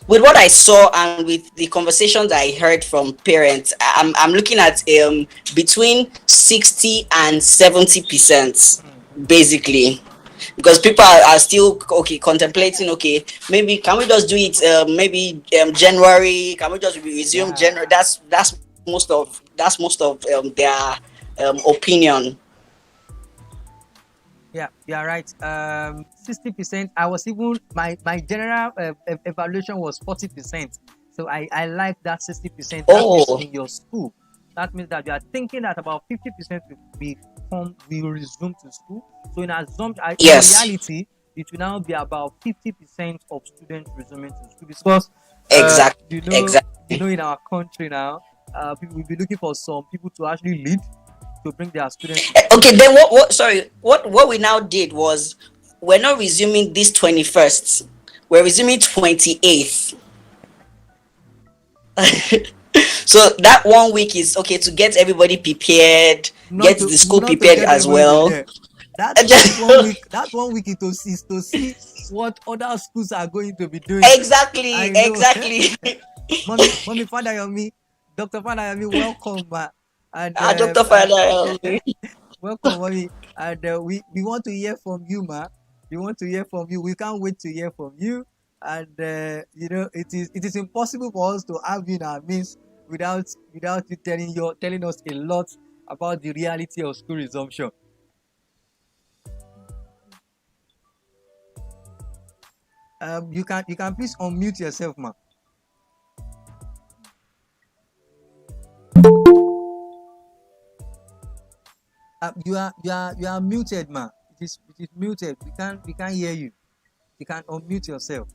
with what I saw and with the conversations I heard from parents, I'm looking at between 60 and 70%, basically, because people are still okay contemplating. Okay, maybe can we just do it? Maybe January. Can we just resume Yeah, January? That's most of their opinion. yeah, you are right. 60%. I was even my general evaluation was 40%. So I like that 60%. That means Oh in your school, that means that you are thinking that about 50% will resume to school. So in yes, reality, it will now be about 50% of students resuming to school because exactly, in our country now, people will be looking for some people to actually lead to bring their students to school. Okay, then what sorry, what we now did was, we're not resuming this 21st, we're resuming 28th. So that 1 week is okay to get everybody prepared, get the school Not to prepared get as everybody well. prepared. That 1 week is to see what other schools are going to be doing. Exactly, I know. exactly. Mommy Fadayomi, Dr. Fadayomi, welcome, and Dr. Father. welcome, mommy. And we want to hear from you, ma. We want to hear from you. We can't wait to hear from you. And it is impossible for us to have you in our midst without you telling us a lot about the reality of school resumption. You can please unmute yourself, ma. You are muted, ma. It is muted. We can't hear you. You can unmute yourself.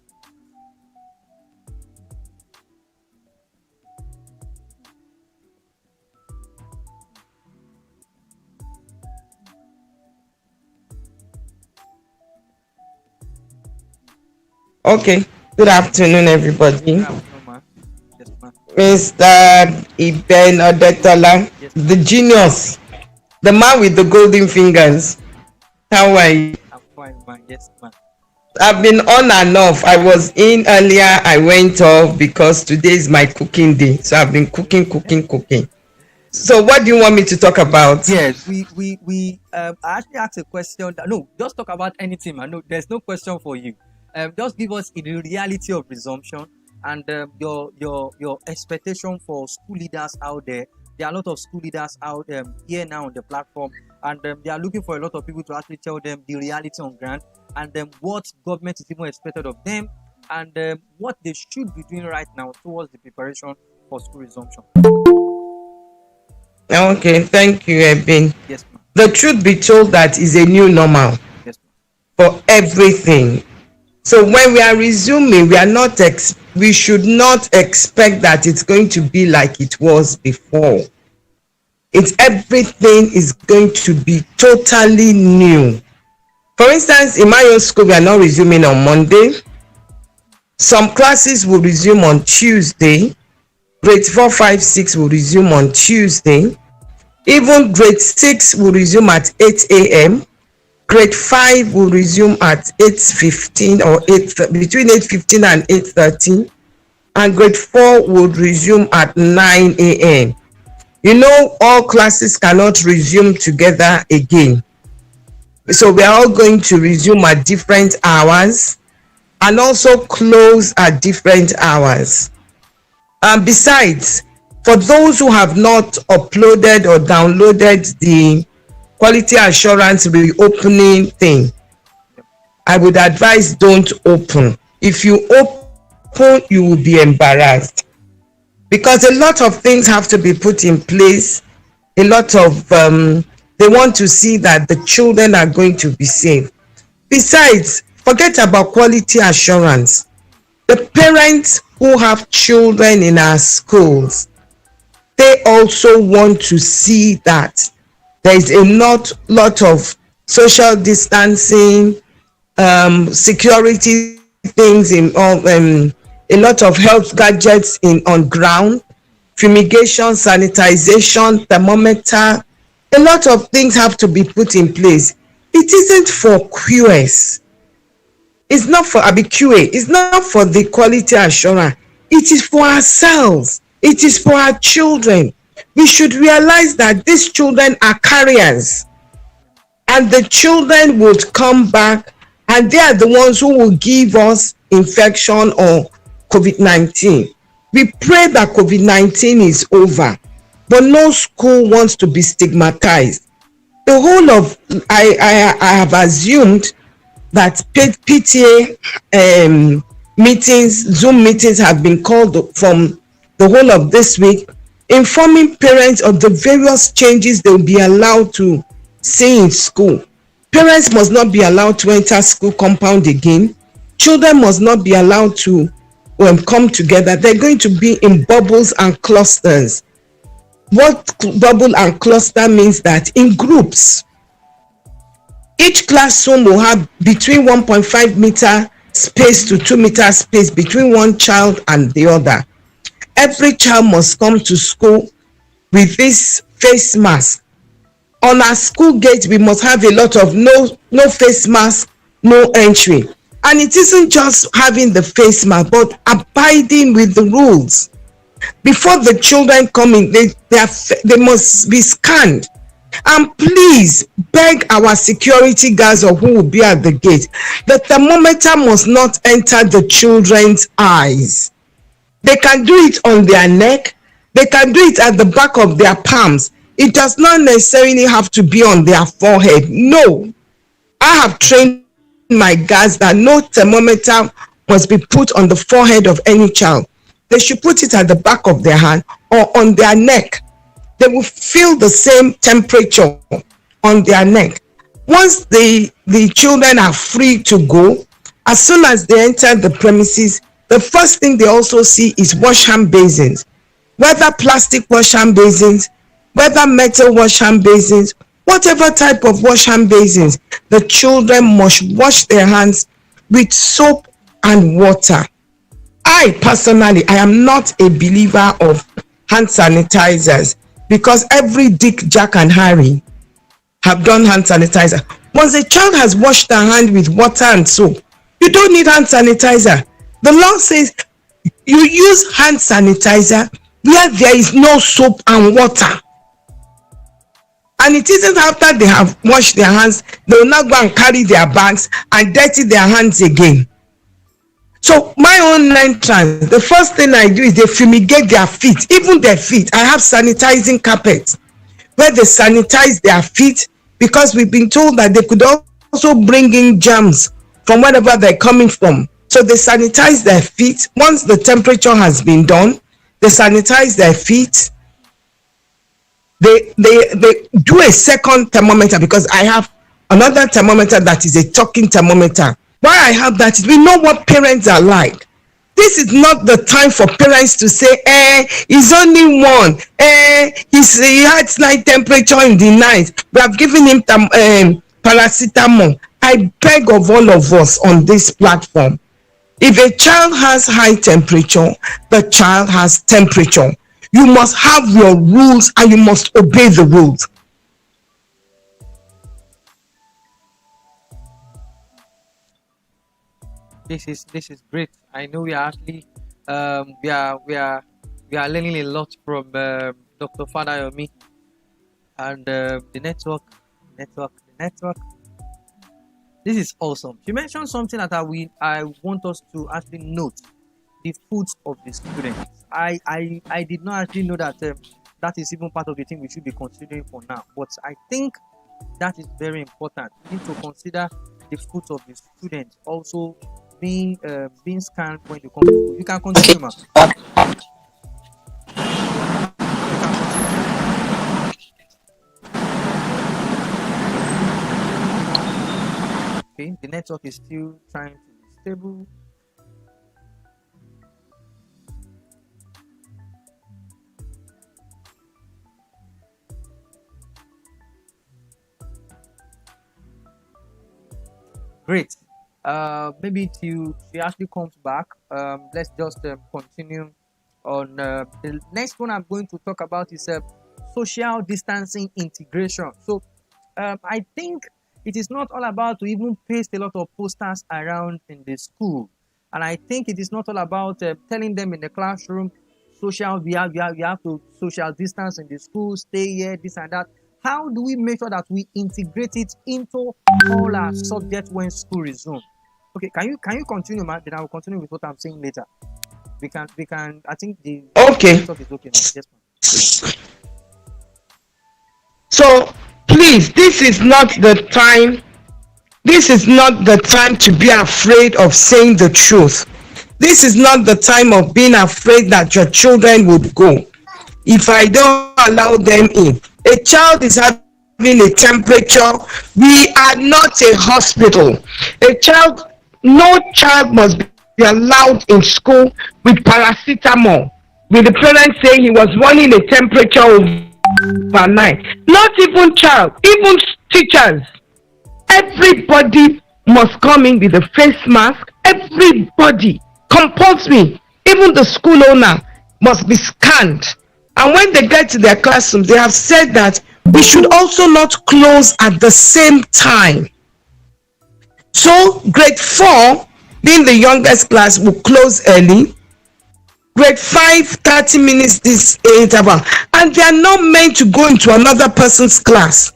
Okay. Good afternoon, Good everybody. afternoon, ma. Yes, ma. Mr. Iben Odetola, Yes, ma. the genius, the man with the golden fingers. How are you? I'm fine, ma. Yes, ma. I've been on and off. I was in earlier, I went off because today is my cooking day. So I've been cooking, cooking, cooking. So what do you want me to talk about? Yes, I actually asked a question. No, just talk about anything, man. No, there's no question for you. Just give us the reality of resumption and your expectation for school leaders out there. There are a lot of school leaders out here now on the platform, and they are looking for a lot of people to actually tell them the reality on ground and what government is even expected of them and what they should be doing right now towards the preparation for school resumption. Okay, thank you, Eben. Yes, ma'am. The truth be told, that is a new normal Yes, ma'am. for everything. So when we are resuming, we should not expect that it's going to be like it was before. Everything is going to be totally new. For instance, in my own school, we are not resuming on Monday. Some classes will resume on Tuesday. Grade 4, 5, 6 will resume on Tuesday. Even grade 6 will resume at 8 a.m. Grade 5 will resume at 8:15 or between 8:15 and 8:30, and grade 4 would resume at 9 a.m. All classes cannot resume together again. So we are all going to resume at different hours and also close at different hours. And besides, for those who have not uploaded or downloaded the quality assurance reopening thing, I would advise don't open. If you open, you will be embarrassed, because a lot of things have to be put in place. A lot of they want to see that the children are going to be safe. Besides, forget about quality assurance. The parents who have children in our schools, they also want to see that there is a lot of social distancing, security things in all, a lot of health gadgets on ground, fumigation, sanitization, thermometer. A lot of things have to be put in place. It isn't for QS. It's not for ABQA. It's not for the quality assurance. It is for ourselves. It is for our children. We should realize that these children are carriers, and the children would come back, and they are the ones who will give us infection or COVID-19. We pray that COVID-19 is over, but no school wants to be stigmatized. The whole of I have assumed that PTA meetings, Zoom meetings have been called from the whole of this week, informing parents of the various changes they will be allowed to see in school. Parents must not be allowed to enter school compound again. Children must not be allowed to come together. They're going to be in bubbles and clusters. What bubble and cluster means that in groups, each classroom will have between 1.5 meter space to 2 meter space between one child and the other. Every child must come to school with this face mask. On our school gate, we must have a lot of no face mask, no entry. And it isn't just having the face mask, but abiding with the rules. Before the children come in, they must be scanned. And please beg our security guards or who will be at the gate, the thermometer must not enter the children's eyes. They can do it on their neck. They can do it at the back of their palms. It does not necessarily have to be on their forehead. No. I have trained my guards that no thermometer must be put on the forehead of any child. They should put it at the back of their hand or on their neck. They will feel the same temperature on their neck. Once the children are free to go, as soon as they enter the premises, the first thing they also see is wash hand basins. Whether plastic wash hand basins, whether metal wash hand basins, whatever type of wash hand basins, the children must wash their hands with soap and water. I personally, I am not a believer of hand sanitizers, because every Dick, Jack and Harry have done hand sanitizer. Once a child has washed their hand with water and soap, you don't need hand sanitizer. The law says you use hand sanitizer where there is no soap and water. And it isn't after they have washed their hands, they will not go and carry their bags and dirty their hands again. So my own entrance, the first thing I do is they fumigate their feet, even their feet. I have sanitizing carpets where they sanitize their feet, because we've been told that they could also bring in germs from wherever they're coming from. So they sanitize their feet. Once the temperature has been done, they sanitize their feet. They do a second thermometer, because I have another thermometer that is a talking thermometer. Why I have that is we know what parents are like. This is not the time for parents to say, he's only one. He had slight temperature in the night. We have given him paracetamol. I beg of all of us on this platform, if a child has high temperature, the child has temperature. You must have your rules and you must obey the rules. This is great. I know we are actually we are learning a lot from Dr. Fadayomi, and the network. This is awesome. She mentioned something that I want us to actually note: the foods of the students. I did not actually know that that is even part of the thing we should be considering for now. But I think that is very important. We need to consider the foods of the students also being scanned when you come to school. You can continue, ma'am. Okay, the network is still trying to be stable. Great. Maybe till she actually comes back, let's just continue on. The next one I'm going to talk about is social distancing integration. So I think It is not all about to even paste a lot of posters around in the school. And I think it is not all about telling them in the classroom, you have to social distance in the school, stay here, this and that. How do we make sure that we integrate it into all our subjects when school resumes? Okay, can you continue, man? Then I will continue with what I'm saying later. We can. I think the Okay. stuff is okay now. Yes, ma'am. So please, this is not the time. This is not the time to be afraid of saying the truth. This is not the time of being afraid that your children would go if I don't allow them in. A child is having a temperature. We are not a hospital. No child must be allowed in school with paracetamol, with the parents saying he was running a temperature overnight. Not even child, even teachers. Everybody must come in with a face mask. Everybody, compulsory. Even the school owner must be scanned. And when they get to their classrooms, they have said that we should also not close at the same time. So grade 4, being the youngest class, will close early. Grade 5, 30 minutes this interval. And they are not meant to go into another person's class.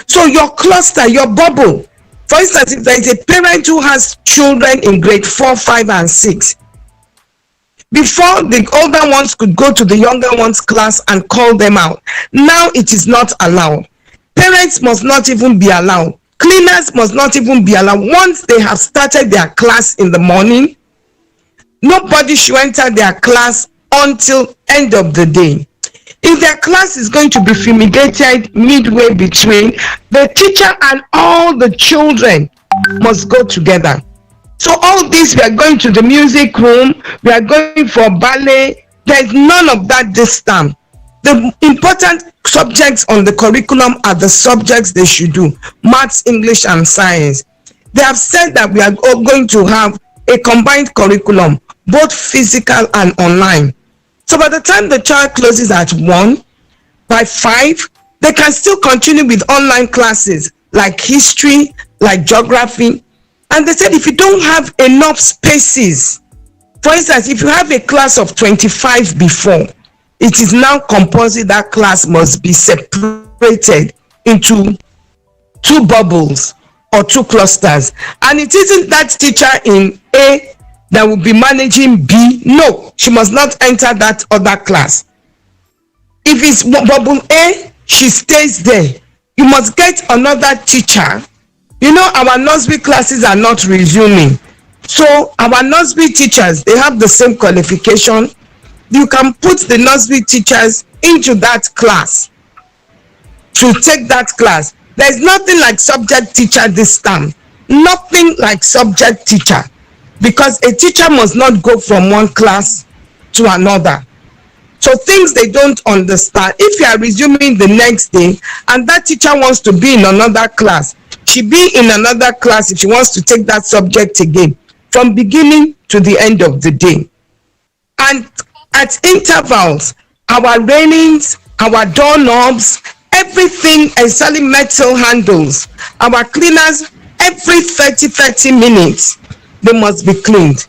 So your cluster, your bubble, for instance, if there is a parent who has children in grade 4, 5, and 6, before the older ones could go to the younger ones' class and call them out, now it is not allowed. Parents must not even be allowed. Cleaners must not even be allowed. Once they have started their class in the morning, nobody should enter their class until end of the day. If their class is going to be fumigated midway between, the teacher and all the children must go together. So all this, we are going to the music room, we are going for ballet. There is none of that this time. The important subjects on the curriculum are the subjects they should do: maths, English, and science. They have said that we are going to have a combined curriculum, both physical and online. So by the time the child closes at 1, by 5, they can still continue with online classes like history, like geography. And they said if you don't have enough spaces, for instance, if you have a class of 25 before, it is now compulsory that class must be separated into 2 bubbles or 2 clusters. And it isn't that teacher in A that will be managing B. No, she must not enter that other class. If it's bubble A, she stays there. You must get another teacher. You know, our nursery classes are not resuming. So our nursery teachers, they have the same qualification. You can put the nursery teachers into that class to take that class. There's nothing like subject teacher this time. Nothing like subject teacher. Because a teacher must not go from one class to another. So things they don't understand. If you are resuming the next day and that teacher wants to be in another class, she be in another class if she wants to take that subject again, from beginning to the end of the day. And at intervals, our railings, our doorknobs, everything, especially metal handles, our cleaners, every 30 minutes, they must be cleaned.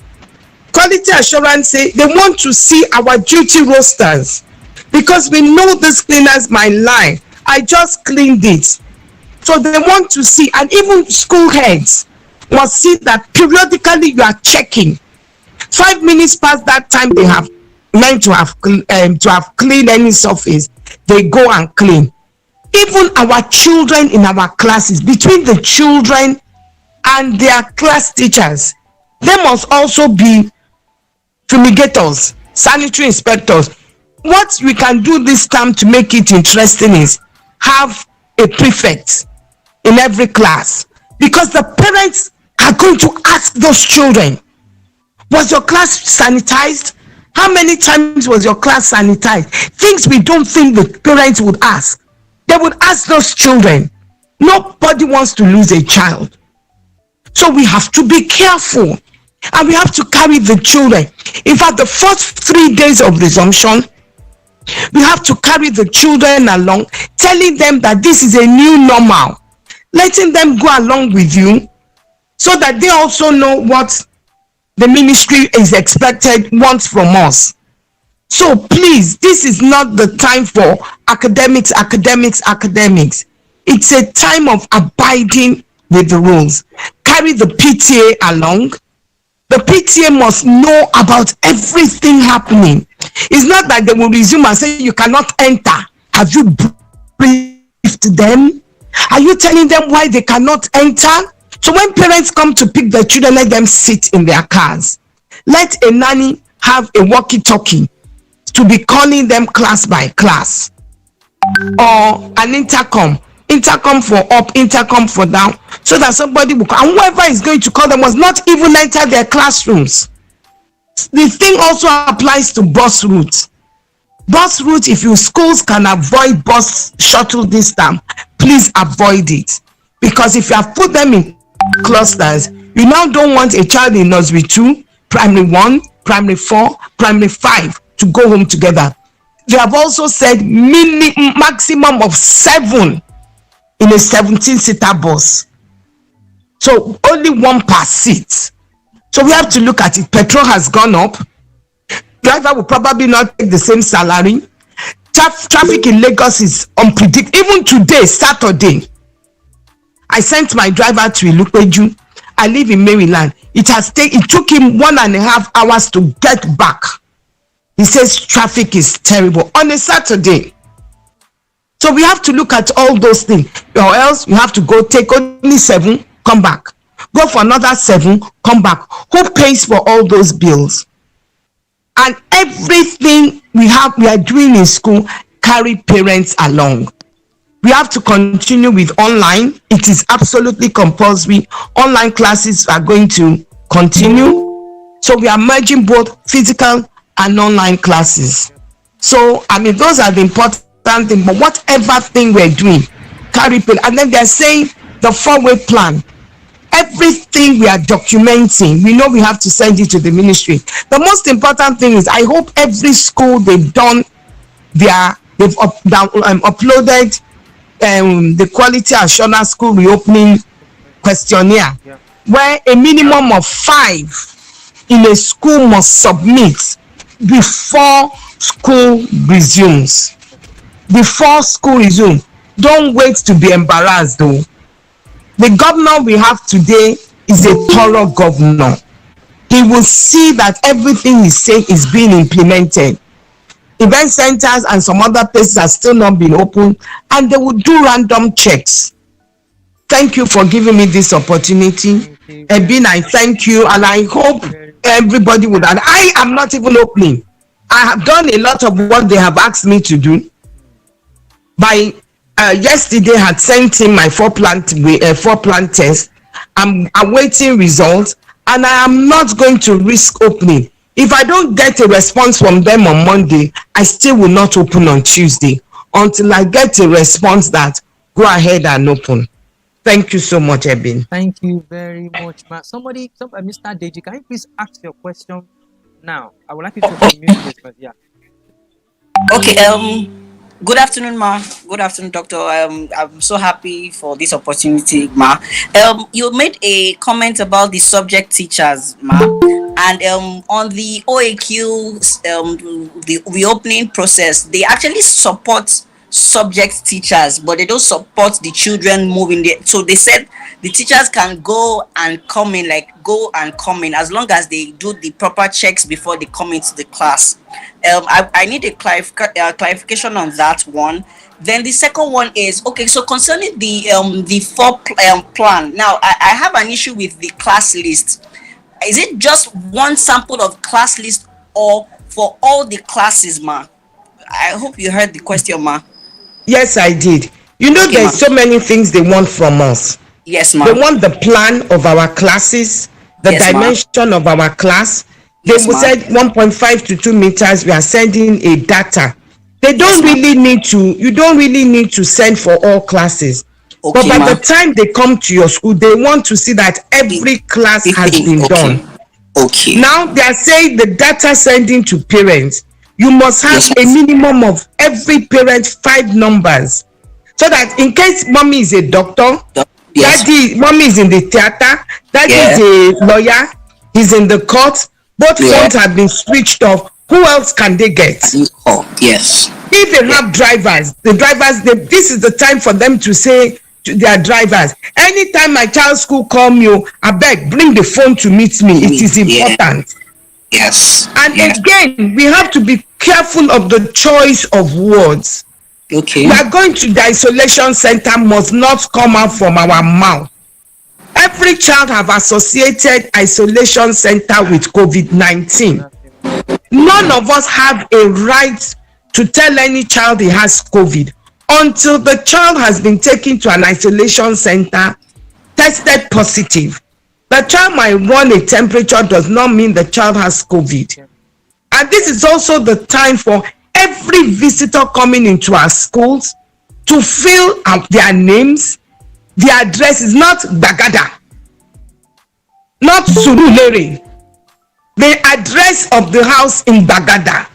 Quality assurance say they want to see our duty rosters, because we know these cleaners might lie. I just cleaned it. So they want to see, and even school heads must see that periodically you are checking. 5 minutes past that time they have meant to have cleaned any surface, they go and clean. Even our children in our classes, between the children and their class teachers, they must also be fumigators, sanitary inspectors. What we can do this time to make it interesting is have a prefect in every class, because the parents are going to ask those children, was your class sanitized? How many times was your class sanitized? Things we don't think the parents would ask. They would ask those children. Nobody wants to lose a child. So we have to be careful, and we have to carry the children. In fact, the first 3 days of resumption, we have to carry the children along, telling them that this is a new normal. letting them go along with you so that they also know what the ministry is expected, wants from us. So please, this is not the time for academics. It's a time of abiding with the rules. Carry the PTA along. The PTA must know about everything happening. It's not that they will resume and say you cannot enter. Have you briefed them? Are you telling them why they cannot enter? So when parents come to pick their children, let them sit in their cars. Let a nanny have a walkie-talkie to be calling them class by class, or an intercom for up, intercom for down, so that somebody will call, and whoever is going to call them must not even enter their classrooms. The thing also applies to bus routes. If your schools can avoid bus shuttle this time, please avoid it, because if you have put them in clusters, you now don't want a child in nursery 2, primary 1, primary 4, primary 5 to go home together. They have also said maximum of 7 in a 17-seater bus, so only 1 per seat. So we have to look at it. Petrol has gone up. Driver will probably not take the same salary. Traffic in Lagos is unpredictable. Even today, Saturday, I sent my driver to Ilupeju. I live in Maryland. It took him 1.5 hours to get back. He says traffic is terrible on a Saturday. So we have to look at all those things, or else you have to go take only 7, come back. Go for another 7, come back. Who pays for all those bills? And everything we are doing in school, carry parents along. We have to continue with online. It is absolutely compulsory. Online classes are going to continue. So we are merging both physical and online classes. So, those are the important things. But whatever thing we're doing, carry people. And then they're saying the 4-way plan. Everything we are documenting, we know we have to send it to the ministry. The most important thing is, I hope every school they've uploaded the quality assurance school reopening questionnaire, where a minimum of 5 in a school must submit before school resumes. Don't wait to be embarrassed though. The governor we have today is a thorough governor. He will see that everything he says is being implemented. Event centers and some other places have still not been open, and they will do random checks. Thank you for giving me this opportunity. Ebin, I thank you, and I hope everybody would. And I am not even opening. I have done a lot of what they have asked me to do. By yesterday, had sent him my 4-plant test. I'm awaiting results, and I am not going to risk opening. If I don't get a response from them on Monday, I still will not open on Tuesday until I get a response that go ahead and open. Thank you so much, Ebin. Thank you very much, ma. Somebody, Mr. Deji, can you please ask your question now? I would like you to unmute this, but yeah. Okay. Good afternoon, ma. Good afternoon, doctor. I'm so happy for this opportunity, ma. You made a comment about the subject teachers, ma, and on the OAQ, the reopening process, they actually support subject teachers, but they don't support the children moving there. So they said the teachers can go and come in as long as they do the proper checks before they come into the class. I need a clarification on that one. Then the second one is, okay, so concerning the 4 plan, now I have an issue with the class list. Is it just one sample of class list or for all the classes, ma? I hope you heard the question, ma. Yes, I did. You know, okay, there's so many things they want from us. Yes, ma. They want the plan of our classes, the dimension of our class. They said 1.5 to 2 meters. We are sending a data. They don't really need to. You don't really need to send for all classes. Okay, but by the time they come to your school, they want to see that every class has been done. Okay. Now they are saying the data sending to parents. You must have a minimum of every parent 5 numbers, so that in case mommy is a doctor, Yes. Daddy, mommy is in the theater, daddy is Yeah. a lawyer, he's in the court, both Yeah. phones have been switched off. Who else can they get? You call. Yes. If they Yeah. have drivers, this is the time for them to say to their drivers, anytime my child's school call me, abeg bring the phone to meet me, it is Yeah. important. Yes. And Yes. again, we have to be careful of the choice of words. Okay. We are going to the isolation center must not come out from our mouth. Every child have associated isolation center with COVID-19. None of us have a right to tell any child he has COVID until the child has been taken to an isolation center, tested positive. The child might run a temperature, does not mean the child has COVID. And this is also the time for every visitor coming into our schools to fill out their names. The address is not Bagada, not Surulere, the address of the house in Bagada,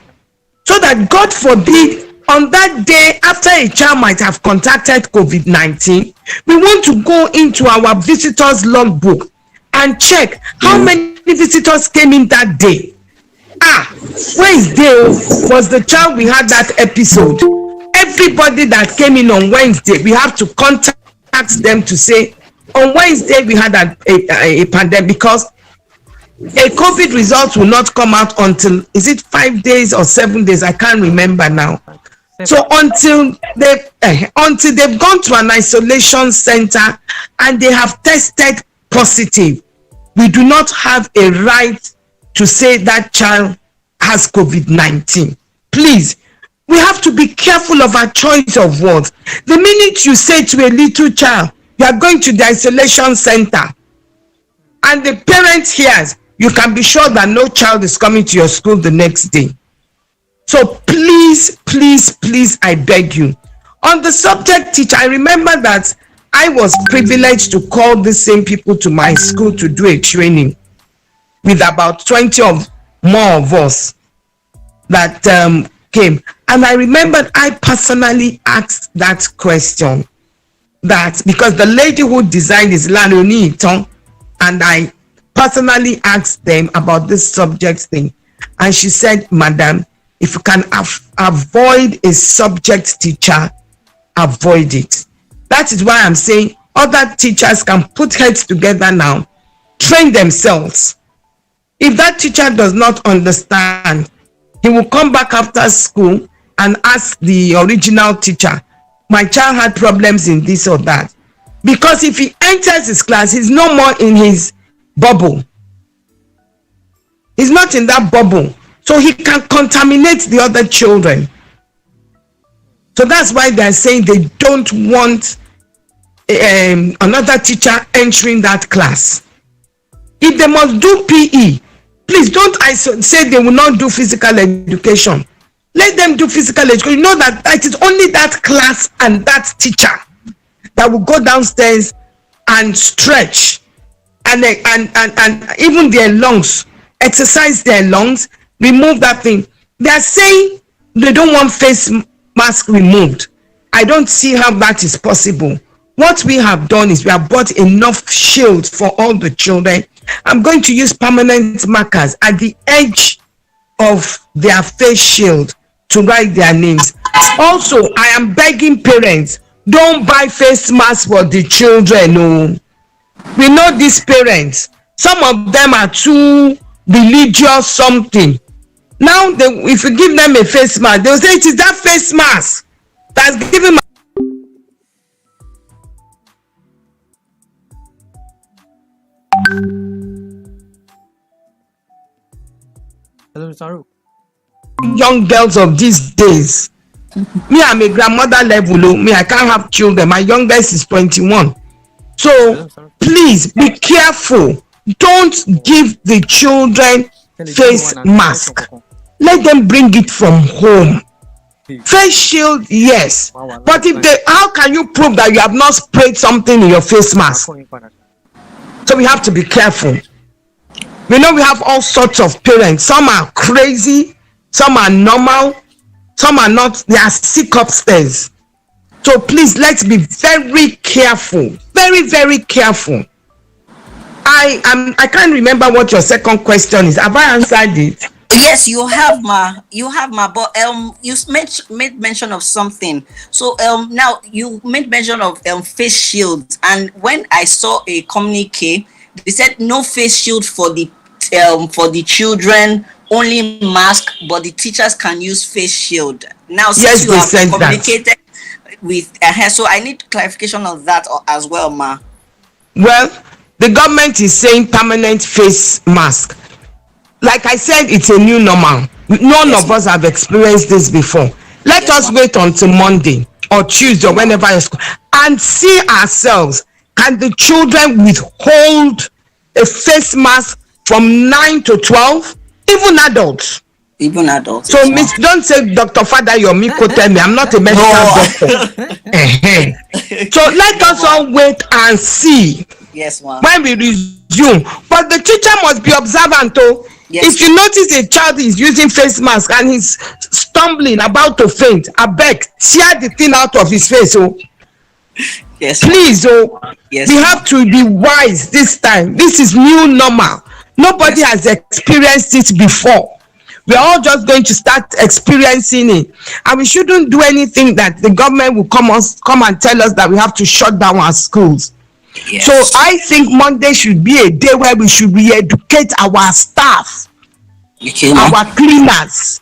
so that God forbid on that day after a child might have contacted COVID-19, we want to go into our visitors logbook and check how many visitors came in that day. Wednesday was the child we had that episode. Everybody that came in on Wednesday, we have to contact them to say, on Wednesday we had a pandemic, because a COVID result will not come out until, is it 5 days or 7 days? I can't remember now. So until they've gone to an isolation center and they have tested positive, we do not have a right to say that child has COVID-19. Please, we have to be careful of our choice of words. The minute you say to a little child, you are going to the isolation center, and the parent hears, you can be sure that no child is coming to your school the next day. So please, please, please, I beg you. On the subject teacher, I remember that I was privileged to call the same people to my school to do a training with about 20 or more of us that came. And I remembered I personally asked that question, that because the lady who designed is Lanoni Iton, and I personally asked them about this subject thing. And she said, Madam, if you can avoid a subject teacher, avoid it. That is why I'm saying other teachers can put heads together now, train themselves. If that teacher does not understand, he will come back after school and ask the original teacher, my child had problems in this or that. Because if he enters his class, he's no more in his bubble. He's not in that bubble. So he can contaminate the other children. So that's why they're saying they don't want another teacher entering that class. If they must do PE, please don't say they will not do physical education. Let them do physical education. You know that it is only that class and that teacher that will go downstairs and stretch and even their lungs, exercise their lungs, remove that thing. They are saying they don't want face mask removed. I don't see how that is possible. What we have done is we have bought enough shields for all the children. I'm going to use permanent markers at the edge of their face shield to write their names. Also, I am begging parents, don't buy face masks for the children. No. We know these parents. Some of them are too religious something. Now, if you give them a face mask, they'll say it is that face mask that's giving my... Hello, Saru. young girls of these days. Me, I'm a grandmother level. Me, I can't have children. My youngest is 21. So please be careful. Don't give the children face mask. Let them bring it from home. Face shield, yes. But if they, how can you prove that you have not sprayed something in your face mask? So we have to be careful. We know we have all sorts of parents. Some are crazy, some are normal, some are not. They are sick upstairs. So please, let's be very careful, very, very careful. I can't remember what your second question is. Have I answered it? Yes, you have, ma. You have, ma. But you made mention of something. So now you made mention of face shields, and when I saw a communique, they said no face shield for the children, only mask, but the teachers can use face shield. Now, since Yes, you they have said that. communicated with so I need clarification on that as well, ma. Well, the government is saying permanent face mask. Like I said, it's a new normal. None Yes, of ma. us have experienced this before. Let Yes, us ma. wait until Monday or Tuesday Okay, or ma. whenever it's and see ourselves. Can the children withhold a face mask from 9 to 12? Even adults. Even adults, So, yes, ma. Miss, don't say Dr. Father Yomi tell me. I'm not a medical No. doctor. So let No, us ma. all wait and see Yes, ma. when we resume. But the teacher must be observant. Oh, Yes, if you notice a child is using face mask and he's stumbling, about to faint, I beg, tear the thing out of his face. Oh, yes, ma. please. Oh, we Yes, have ma. to be wise this time. This is new normal. Nobody Yes, has experienced it before. We are all just going to start experiencing it, and we shouldn't do anything that the government will come and tell us that we have to shut down our schools. So yes. I think Monday should be a day where we should re-educate our staff, Okay, ma. our cleaners,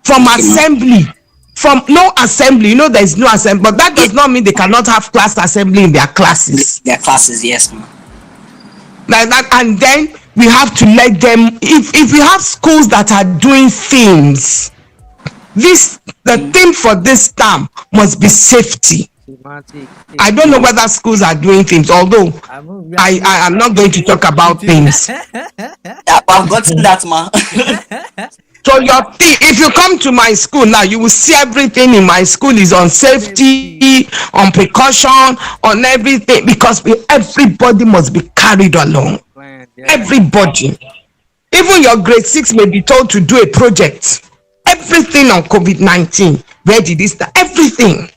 from Okay, ma. assembly, from no assembly. You know, there is no assembly, but that Yeah, does not mean they cannot have class assembly in their assembly, classes. their classes, yes, ma. Like that, and then we have to let them. If we have schools that are doing themes, the theme for this term must be safety. Semantic, I don't know No. whether schools are doing themes, although we I am not going to talk about themes. I've gotten that, ma. So if you come to my school now, you will see everything in my school is on safety, on precaution, on everything, because everybody must be carried along. Everybody. Even your grade 6 may be told to do a project. Everything on COVID-19. Where did this start? Everything.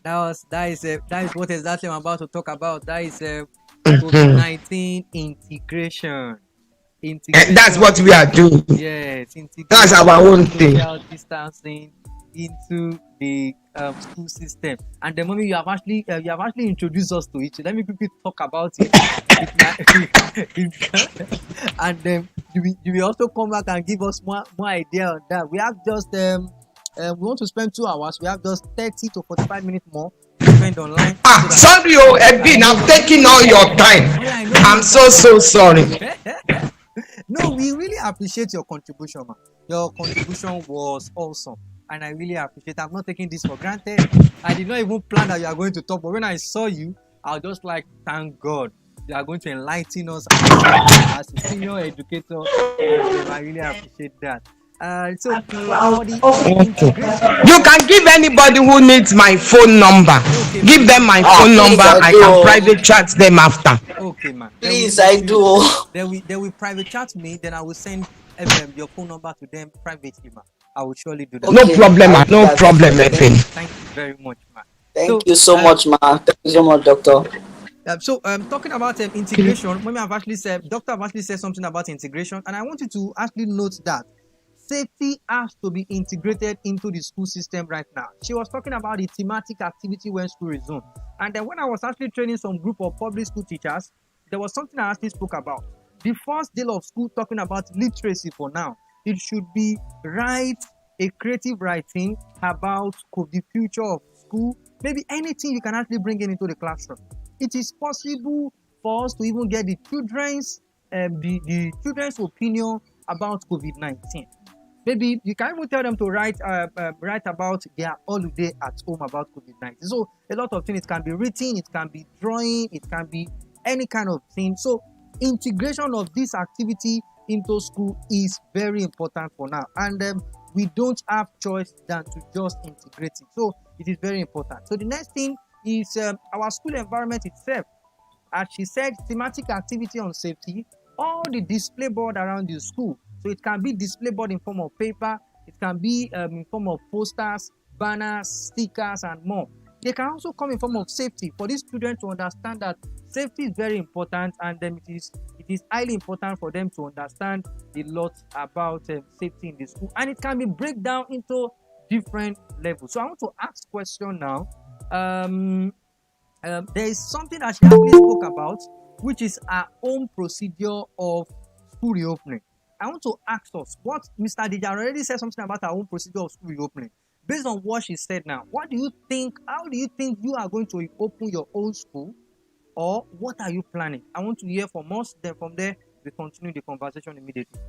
That is what exactly I'm about to talk about. That is Mhm. COVID-19 integration. That's what we are doing. Yes, That's our own thing. social distancing into the school system. And the moment you have actually introduced us to it, let me quickly talk about it. And then you will also come back and give us more idea on that. We have just we want to spend 2 hours. We have just 30 to 45 minutes more to spend online. Sorry, Edwin, I'm taking all your time. I'm so sorry. No, we really appreciate your contribution, man. Your contribution was awesome, and I really appreciate it. I'm not taking this for granted. I did not even plan that you are going to talk, but when I saw you, I was just like, thank God, you are going to enlighten us as a senior educator. And I really appreciate that. So for the integration, You can give anybody who needs my phone number. Okay, Give them my Ah, phone please, number. I I do. can private chat them after. okay, man. Please, I do. They will private chat me. Then I will send your phone number to them privately, man. I will surely do that. No Okay, problem, I'll do no that. problem, Edwin. Thank you very much, man. Thank you so much, ma. Thank you so much, doctor. So talking about integration, Doctor have actually said something about integration, and I want you to actually note that safety has to be integrated into the school system right now. She was talking about the thematic activity when school resumed. And then when I was actually training some group of public school teachers, there was something I actually spoke about. The first day of school, talking about literacy for now, it should be write a creative writing about the future of school, maybe anything you can actually bring into the classroom. It is possible for us to even get the children's opinion about COVID-19. Maybe you can even tell them to write about their holiday at home about COVID-19. So a lot of things, it can be written, it can be drawing, it can be any kind of thing. So integration of this activity into school is very important for now, and we don't have choice than to just integrate it. So it is very important. So the next thing is our school environment itself. As she said, thematic activity on safety, all the display board around the school. So it can be display board in form of paper, it can be in form of posters, banners, stickers, and more. they can also come in form of safety for these children to understand that safety is very important, and it is highly important for them to understand a lot about safety in the school, and it can be break down into different levels. So I want to ask question now. There is something that she actually spoke about, which is our own procedure of school reopening. I want to ask us what Mr. Dija already said something about our own procedure of school reopening. Based on what she said now, what do you think? How do you think you are going to open your own school, or what are you planning? I want to hear from us. Then from there, we continue the conversation immediately.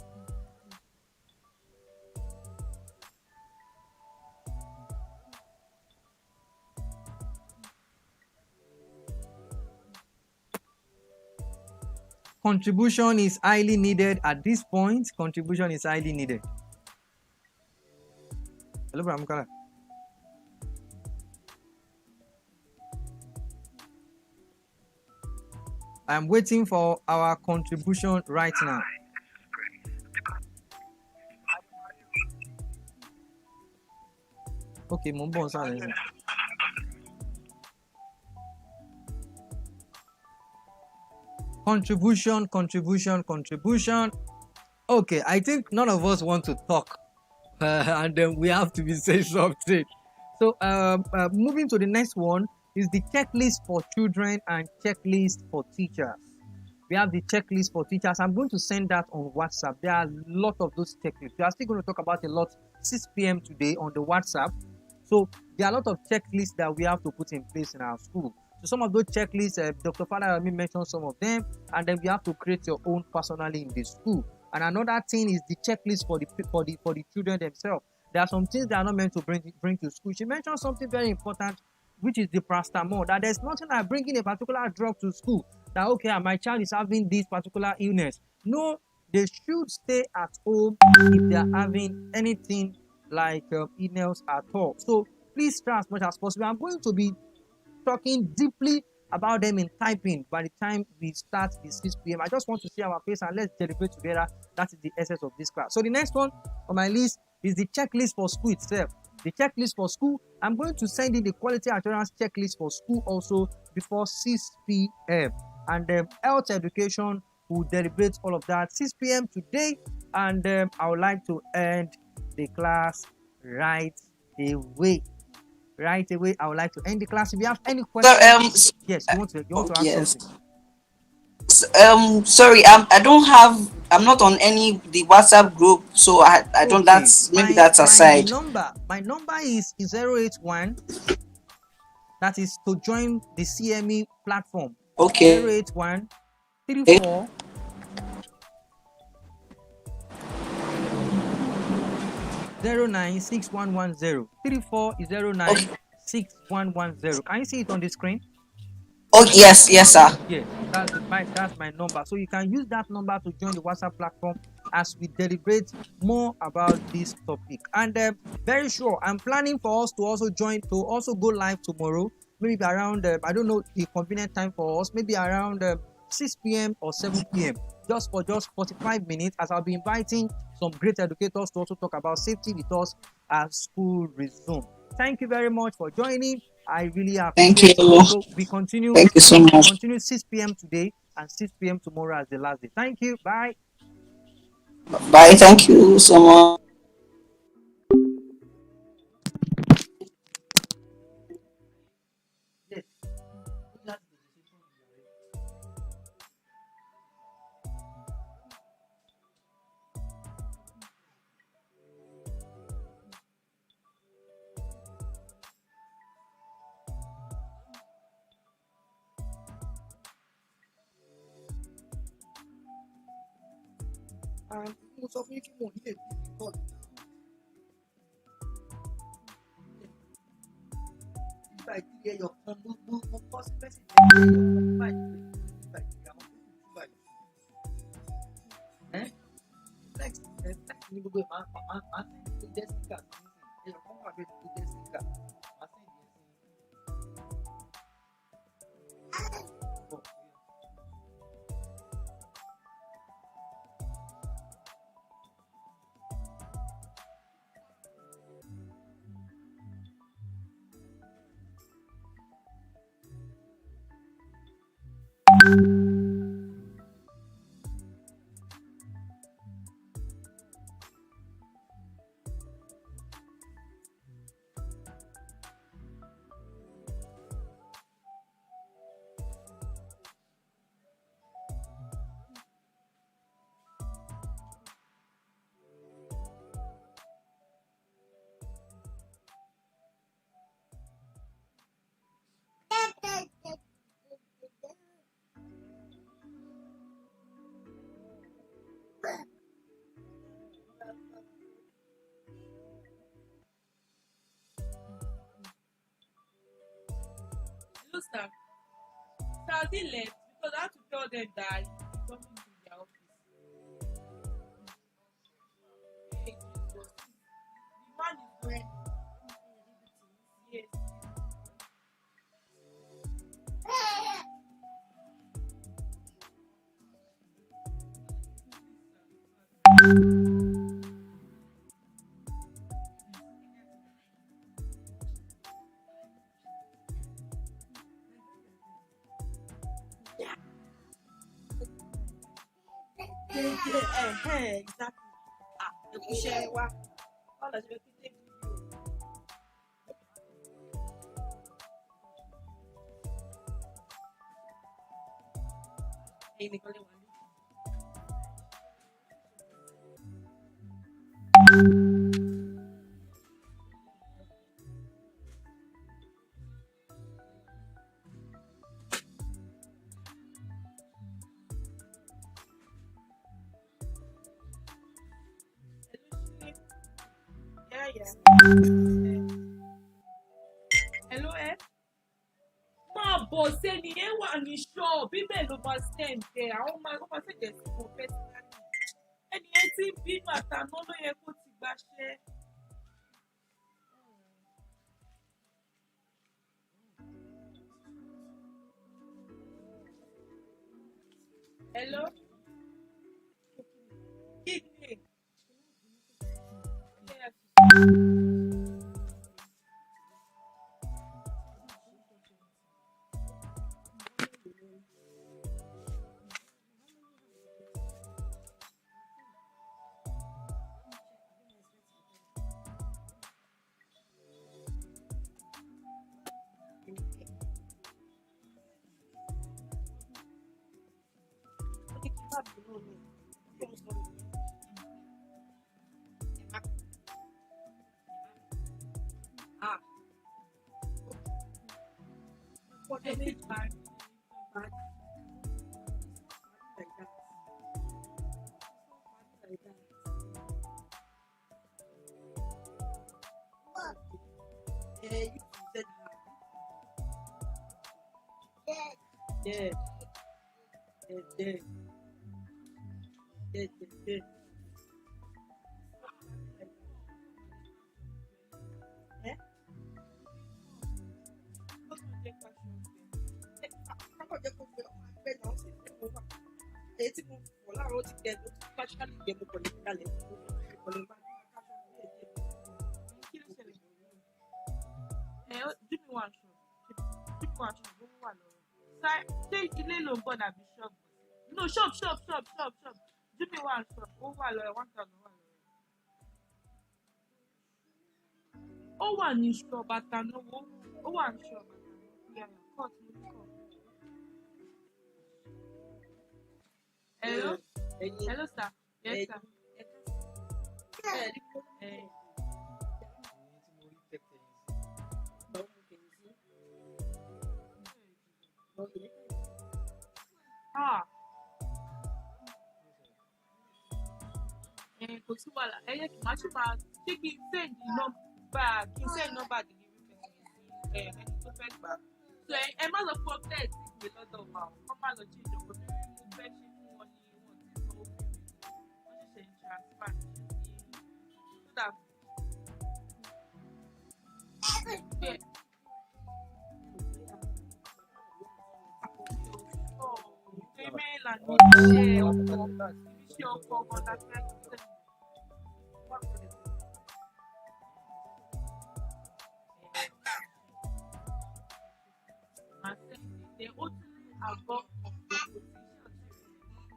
Contribution is highly needed at this point. Contribution is highly needed. Hello, Bramukala. I'm waiting for our contribution right now. Okay, Mumbo, sorry. Contribution. Okay, I think none of us want to talk, and then we have to be saying something. So, moving to the next one is the checklist for children and checklist for teachers. We have the checklist for teachers. I'm going to send that on WhatsApp. There are a lot of those checklists. We are still going to talk about a lot 6 p.m. today on the WhatsApp. So there are a lot of checklists that we have to put in place in our school. So some of those checklists, Dr. Father mentioned some of them, and then we have to create your own personally in the school. And another thing is the checklist for the children themselves. There are some things that are not meant to bring to school. She mentioned something very important, which is the paracetamol. That there's nothing like bringing a particular drug to school. That okay, my child is having this particular illness. No, they should stay at home if they are having anything like illness at all. So please try as much as possible. I'm going to be talking deeply about them in typing by the time we start the 6 p.m. I just want to see our face and let's deliberate together. That is the essence of this class. So the next one on my list is the checklist for school itself. The checklist for school, I'm going to send in the quality assurance checklist for school also before 6 p.m. And health education will deliberate all of that 6 p.m. today. And I would like to end the class right away. Right away, I would like to end the class. If you have any questions, yes, you want to ask yes. something. Sorry, I'm not on any the WhatsApp group, so I don't. Okay, That's maybe that's aside. my number is 081. That is to join the CME platform. Okay. 081 34 096110. 34 is 096110. Can you see it on the screen? Oh yes, sir. Yes, that's my number. So you can use that number to join the WhatsApp platform as we deliberate more about this topic. And very sure, I'm planning for us to also go live tomorrow. Maybe around I don't know the convenient time for us. Maybe around 6 p.m. or 7 p.m. Just 45 minutes, as I'll be inviting some great educators to also talk about safety with us as school resume. Thank you very much for joining. I really appreciate you. So we continue. Thank you so much. Continue 6 p.m. today and 6 p.m. tomorrow as the last day. Thank you. Bye. Bye. Thank you so much. Mo sọ fún yín kí mo ní èdè ìbọn. Nígbà ìdílé ẹyọ kan mo kọ́ sí mẹ́sì ní ẹyọ kan báyìí nígbà ìdílé àwọn tó kù báyìí. Next ní gbogbo ẹ̀ máa ń tó jẹ́ síkà ẹyọ kan wà bẹ́ẹ̀ tó jẹ́ síkà máa sẹ́yìn yẹn sí. Hello, sir. Sir, has he left? Because I have to tell them that he's coming to their office. Hey, Jesus. The man is going. Yes. Exactly. The pusher, what? All the people take Hey, Nicole, yeah, yeah. Hello, eh? Máa bọ̀ sẹ́ni ẹ wà ní ṣọ́ọ̀ bíbẹ̀ ló máa send ẹ̀ àwọn máa sẹ̀jẹ̀ sí wọn personally. Ẹni ẹ ti ń bínú àtàná ló yẹ kó ti gbaṣẹ́. Hello? Kíni? Yes. Ah. What they make bad like that. Like that. You said yeah. Yeah. Eh? Tí mo fọ̀ láàárọ̀ ti tẹ̀ ló ti pàṣípàlì jẹ́ mo kọ̀ lè kalẹ̀ mo kọ̀ lè bá kí ló ṣẹlẹ̀? Do me one show. Do me one show. Ló wà lọ́rọ̀. Ṣé ilé ló ń bọ̀ dàbí ṣọ́ọ̀bù? No, shop. Do me one shop. Ó wà lọ́rọ̀ 1,000 wà lọ́rọ̀. Ó wà ní shop àtànáwó. Ó wà ní shop àtànáwó. Yeah, cut mo ní cut. Hello? Hello, sir. Yes, sir. Kò sí wàhálà. Ẹ yẹ kí màá ṣe máa ṣé kí n send nọ́mbà delivery person yẹn sí ẹni tó fẹ́ gbà. So ẹ má lọ fún update ìgbé lọ́dọ̀ wa o. Wọ́n má lọ ṣe ìjọba tí mo fẹ́ ṣe fún wọn ní wọ́n ti sanwó fún mi. Wọ́n ṣẹ̀ṣẹ̀ ń transfer sí so that. Yeah. Email and iṣẹ́ ọkọ̀ ọkọ̀ la fẹ́ ṣe. Ó tún àgọ́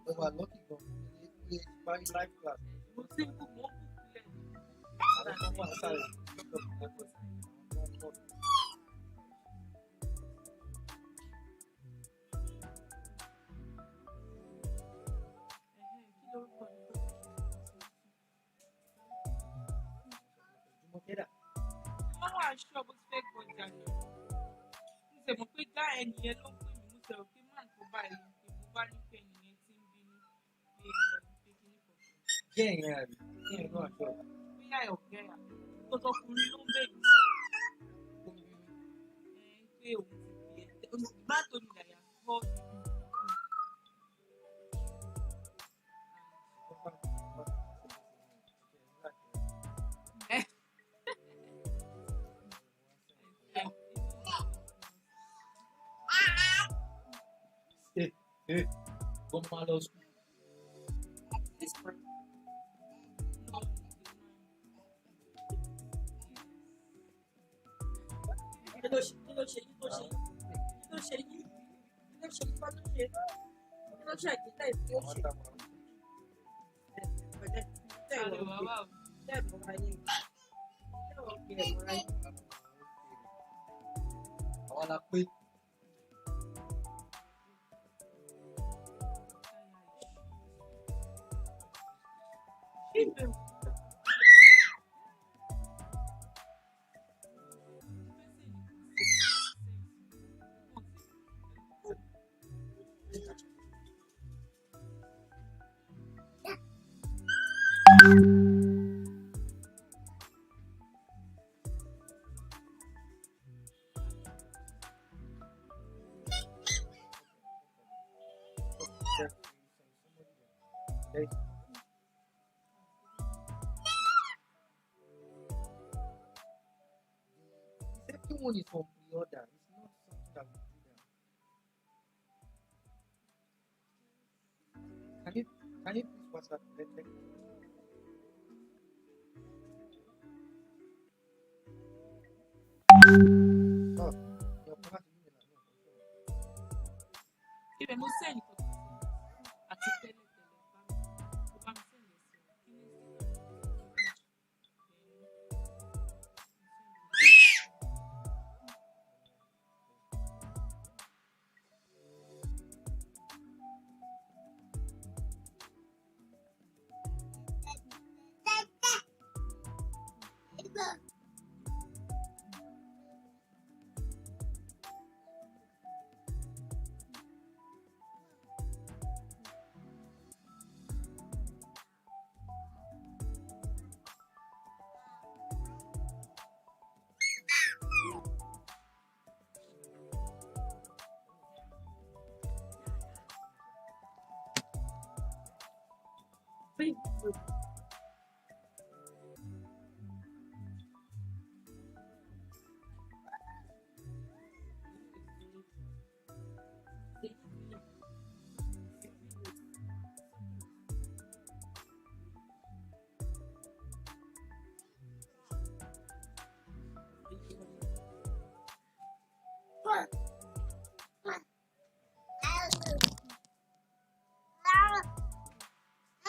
Ó wà lọ́kì gan. Ilé parí life class. mo ti ń kú mo ń kú sílẹ̀. Àwọn kan wà sáré. Kí lórúkọ ni? Jùmọ̀kẹ́dà. Wọ́n wà ṣọ́ bó ti fẹ́ gbọ́jà ni. Mo ṣe mọ̀ pé dá ẹnìyẹn ló ń pè mí. Mo ṣe rò pé máa ń tó báyìí ló ń pè mo bá ní pé ẹnìyẹn ti ń bínú pé kíní kan. Jẹ́ ìyẹn àbí? Kí ẹ̀yin náà ṣọ́? Bóyá ẹ̀ ọ̀gẹ́ à. Tọ́tọ́kùnrin ló ń bẹ̀ mí sọ. Pé òun ti bí ẹ. Hey, go malo school. This spring. No, kí ló ṣe kí ló ṣe kí ló ṣe kí ló ṣe yìí kí ló ṣe yìí kọ́ ló ṣe kí ló ṣe àgbéta ìfi ó ṣe pẹ̀lẹ́ tẹ̀ wọ́n tẹ̀ wọ́n ayé tẹ̀ wọ́n fi ẹ̀wọ̀n ayé. Àwọn la pé. The second one is from pre-order. It's not something that we do now. Can you please WhatsApp? Oh, your property email. Ibẹ̀ mo sẹ́ni kò tó àti tẹ́lẹ̀ bá mi sẹ́ni ẹ̀sìn kí ní sí.